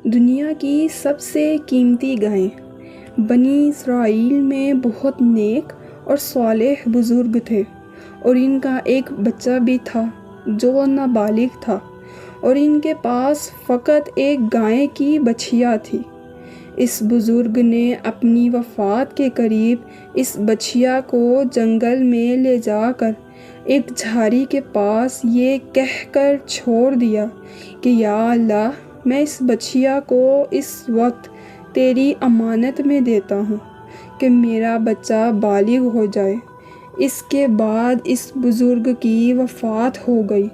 دنیا کی سب سے قیمتی گائیں۔ بنی اسرائیل میں بہت نیک اور صالح بزرگ تھے، اور ان کا ایک بچہ بھی تھا جو نابالغ تھا، اور ان کے پاس فقط ایک گائے کی بچھیا تھی۔ اس بزرگ نے اپنی وفات کے قریب اس بچھیا کو جنگل میں لے جا کر ایک جھاڑی کے پاس یہ کہہ کر چھوڑ دیا کہ یا اللہ، میں اس بچھیا کو اس وقت تیری امانت میں دیتا ہوں کہ میرا بچہ بالغ ہو جائے۔ اس کے بعد اس بزرگ کی وفات ہو گئی،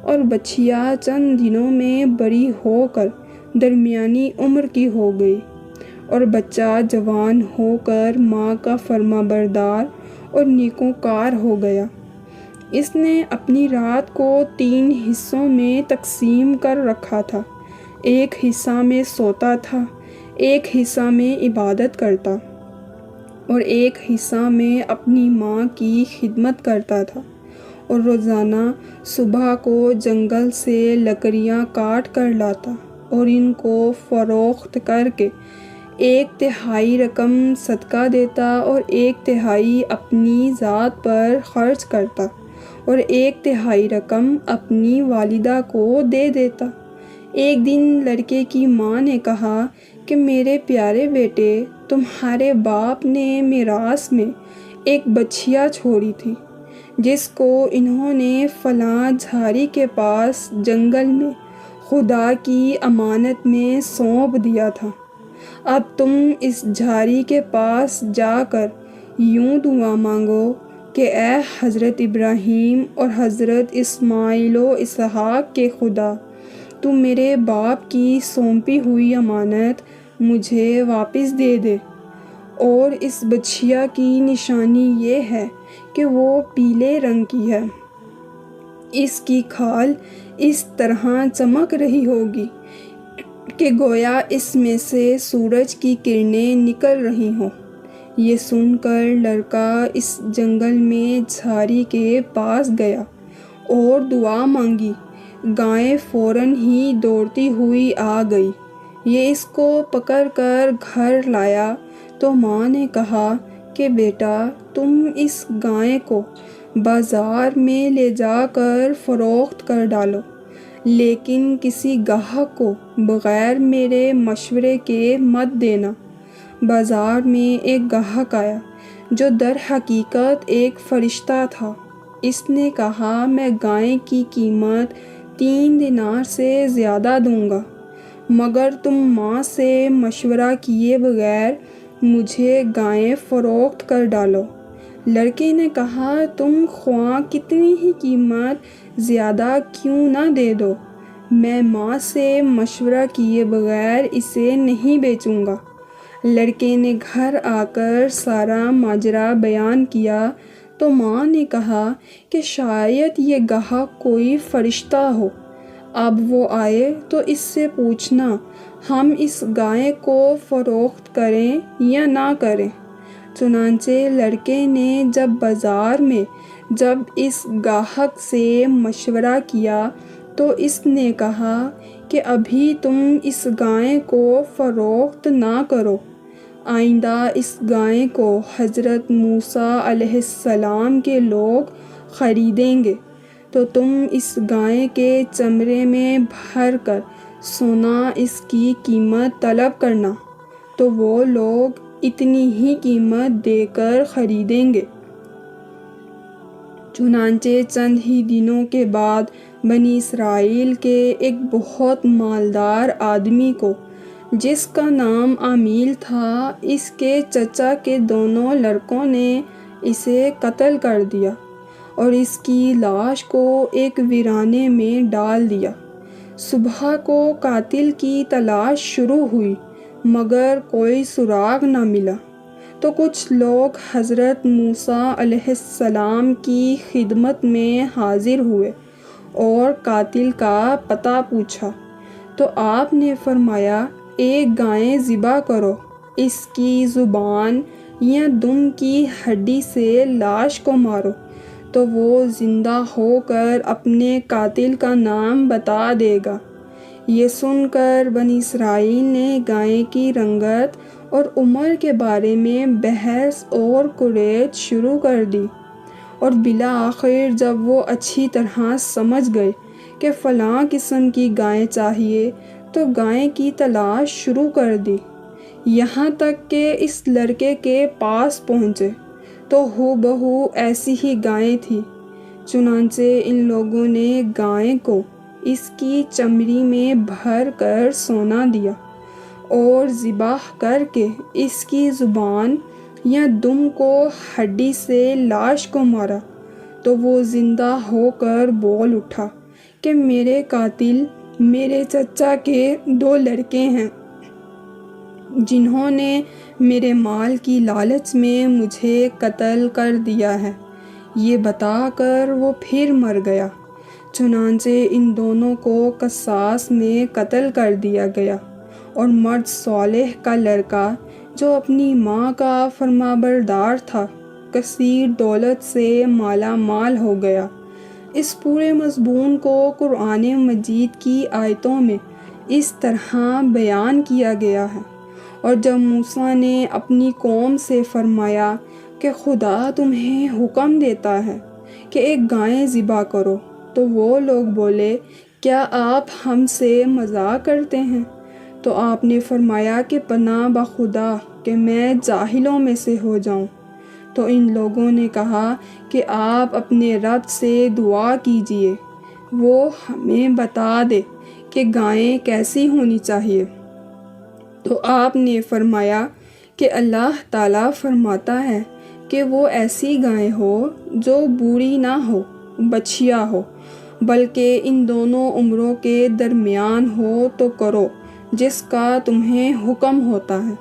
اور بچھیا چند دنوں میں بڑی ہو کر درمیانی عمر کی ہو گئی، اور بچہ جوان ہو کر ماں کا فرما بردار اور نیکوکار ہو گیا۔ اس نے اپنی رات کو 3 حصوں میں تقسیم کر رکھا تھا، ایک حصہ میں سوتا تھا، ایک حصہ میں عبادت کرتا، اور ایک حصہ میں اپنی ماں کی خدمت کرتا تھا، اور روزانہ صبح کو جنگل سے لکڑیاں کاٹ کر لاتا اور ان کو فروخت کر کے 1/3 رقم صدقہ دیتا، اور 1/3 اپنی ذات پر خرچ کرتا، اور 1/3 رقم اپنی والدہ کو دے دیتا۔ ایک دن لڑکے کی ماں نے کہا کہ میرے پیارے بیٹے، تمہارے باپ نے میراث میں ایک بچھیا چھوڑی تھی جس کو انہوں نے فلاں جھاڑی کے پاس جنگل میں خدا کی امانت میں سونپ دیا تھا۔ اب تم اس جھاڑی کے پاس جا کر یوں دعا مانگو کہ اے حضرت ابراہیم اور حضرت اسماعیل و اسحاق کے خدا، تو میرے باپ کی سونپی ہوئی امانت مجھے واپس دے دے۔ اور اس بچھیا کی نشانی یہ ہے کہ وہ پیلے رنگ کی ہے، اس کی کھال اس طرح چمک رہی ہوگی کہ گویا اس میں سے سورج کی کرنیں نکل رہی ہوں۔ یہ سن کر لڑکا اس جنگل میں جھاڑی کے پاس گیا اور دعا مانگی۔ گائے فوراً ہی دوڑتی ہوئی آ گئی۔ یہ اس کو پکڑ کر گھر لایا تو ماں نے کہا کہ بیٹا، تم اس گائے کو بازار میں لے جا کر فروخت کر ڈالو، لیکن کسی گاہک کو بغیر میرے مشورے کے مت دینا۔ بازار میں ایک گاہک آیا جو در حقیقت ایک فرشتہ تھا۔ اس نے کہا میں گائے کی قیمت 3 دینار سے زیادہ دوں گا، مگر تم ماں سے مشورہ کیے بغیر مجھے گائے فروخت کر ڈالو۔ لڑکے نے کہا تم خواہ کتنی ہی قیمت زیادہ کیوں نہ دے دو، میں ماں سے مشورہ کیے بغیر اسے نہیں بیچوں گا۔ لڑکے نے گھر آ کر سارا ماجرا بیان کیا تو ماں نے کہا کہ شاید یہ گاہک کوئی فرشتہ ہو، اب وہ آئے تو اس سے پوچھنا ہم اس گائے کو فروخت کریں یا نہ کریں۔ چنانچہ لڑکے نے بازار میں جب اس گاہک سے مشورہ کیا تو اس نے کہا کہ ابھی تم اس گائے کو فروخت نہ کرو، آئندہ اس گائے کو حضرت موسیٰ علیہ السلام کے لوگ خریدیں گے تو تم اس گائے کے چمڑے میں بھر کر سونا اس کی قیمت طلب کرنا، تو وہ لوگ اتنی ہی قیمت دے کر خریدیں گے۔ چنانچہ چند ہی دنوں کے بعد بنی اسرائیل کے ایک بہت مالدار آدمی کو، جس کا نام عامیل تھا، اس کے چچا کے دونوں لڑکوں نے اسے قتل کر دیا اور اس کی لاش کو ایک ویرانے میں ڈال دیا۔ صبح کو قاتل کی تلاش شروع ہوئی مگر کوئی سراغ نہ ملا، تو کچھ لوگ حضرت موسیٰ علیہ السلام کی خدمت میں حاضر ہوئے اور قاتل کا پتہ پوچھا تو آپ نے فرمایا ایک گائے ذبح کرو، اس کی زبان یا دم کی ہڈی سے لاش کو مارو تو وہ زندہ ہو کر اپنے قاتل کا نام بتا دے گا۔ یہ سن کر بنی اسرائیل نے گائے کی رنگت اور عمر کے بارے میں بحث اور کریت شروع کر دی، اور بالآخر جب وہ اچھی طرح سمجھ گئے کہ فلاں قسم کی گائے چاہیے تو گائے کی تلاش شروع کر دی، یہاں تک کہ اس لڑکے کے پاس پہنچے تو ہو بہو ایسی ہی گائیں تھی۔ چنانچہ ان لوگوں نے گائے کو اس کی چمڑی میں بھر کر سونا دیا اور ذبح کر کے اس کی زبان یا دم کو ہڈی سے لاش کو مارا، تو وہ زندہ ہو کر بول اٹھا کہ میرے قاتل میرے چچا کے 2 لڑکے ہیں، جنہوں نے میرے مال کی لالچ میں مجھے قتل کر دیا ہے۔ یہ بتا کر وہ پھر مر گیا۔ چنانچہ ان دونوں کو قصاص میں قتل کر دیا گیا، اور مرد صالح کا لڑکا جو اپنی ماں کا فرمانبردار تھا کثیر دولت سے مالا مال ہو گیا۔ اس پورے مضمون کو قرآن مجید کی آیتوں میں اس طرح بیان کیا گیا ہے۔ اور جب موسیٰ نے اپنی قوم سے فرمایا کہ خدا تمہیں حکم دیتا ہے کہ ایک گائے ذبح کرو، تو وہ لوگ بولے کیا آپ ہم سے مذاق کرتے ہیں؟ تو آپ نے فرمایا کہ پناہ بخدا کہ میں جاہلوں میں سے ہو جاؤں۔ تو ان لوگوں نے کہا کہ آپ اپنے رب سے دعا کیجئے، وہ ہمیں بتا دے کہ گائیں کیسی ہونی چاہیے۔ تو آپ نے فرمایا کہ اللہ تعالیٰ فرماتا ہے کہ وہ ایسی گائے ہو جو بوڑھی نہ ہو، بچھیا ہو، بلکہ ان دونوں عمروں کے درمیان ہو تو کرو جس کا تمہیں حکم ہوتا ہے۔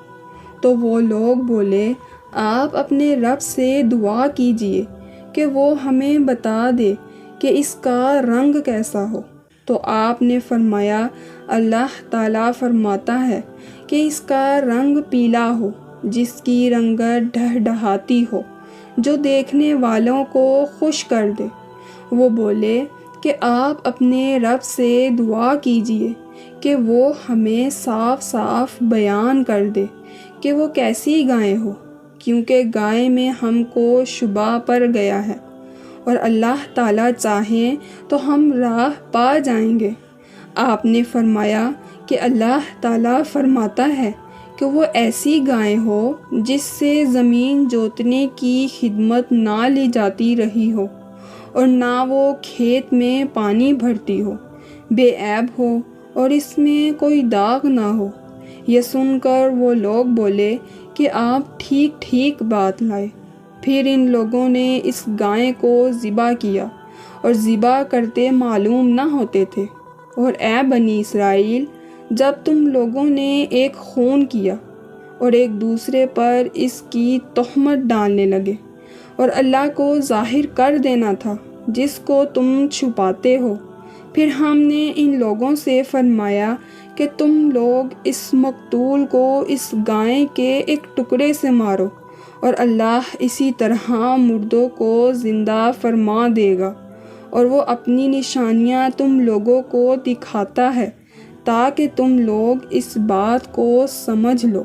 تو وہ لوگ بولے آپ اپنے رب سے دعا کیجئے کہ وہ ہمیں بتا دے کہ اس کا رنگ کیسا ہو۔ تو آپ نے فرمایا اللہ تعالیٰ فرماتا ہے کہ اس کا رنگ پیلا ہو، جس کی رنگت ڈھہڈھاتی ہو، جو دیکھنے والوں کو خوش کر دے۔ وہ بولے کہ آپ اپنے رب سے دعا کیجئے کہ وہ ہمیں صاف صاف بیان کر دے کہ وہ کیسی گائے ہو، کیونکہ گائے میں ہم کو شبہ پڑ گیا ہے، اور اللہ تعالیٰ چاہیں تو ہم راہ پا جائیں گے۔ آپ نے فرمایا کہ اللہ تعالیٰ فرماتا ہے کہ وہ ایسی گائے ہو جس سے زمین جوتنے کی خدمت نہ لی جاتی رہی ہو، اور نہ وہ کھیت میں پانی بھرتی ہو، بے عیب ہو اور اس میں کوئی داغ نہ ہو۔ یہ سن کر وہ لوگ بولے کہ آپ ٹھیک ٹھیک بات لائے۔ پھر ان لوگوں نے اس گائے کو ذبح کیا، اور ذبح کرتے معلوم نہ ہوتے تھے۔ اور اے بنی اسرائیل، جب تم لوگوں نے ایک خون کیا اور ایک دوسرے پر اس کی تہمت ڈالنے لگے، اور اللہ کو ظاہر کر دینا تھا جس کو تم چھپاتے ہو، پھر ہم نے ان لوگوں سے فرمایا کہ تم لوگ اس مقتول کو اس گائے کے ایک ٹکڑے سے مارو، اور اللہ اسی طرح مردوں کو زندہ فرما دے گا، اور وہ اپنی نشانیاں تم لوگوں کو دکھاتا ہے تاکہ تم لوگ اس بات کو سمجھ لو۔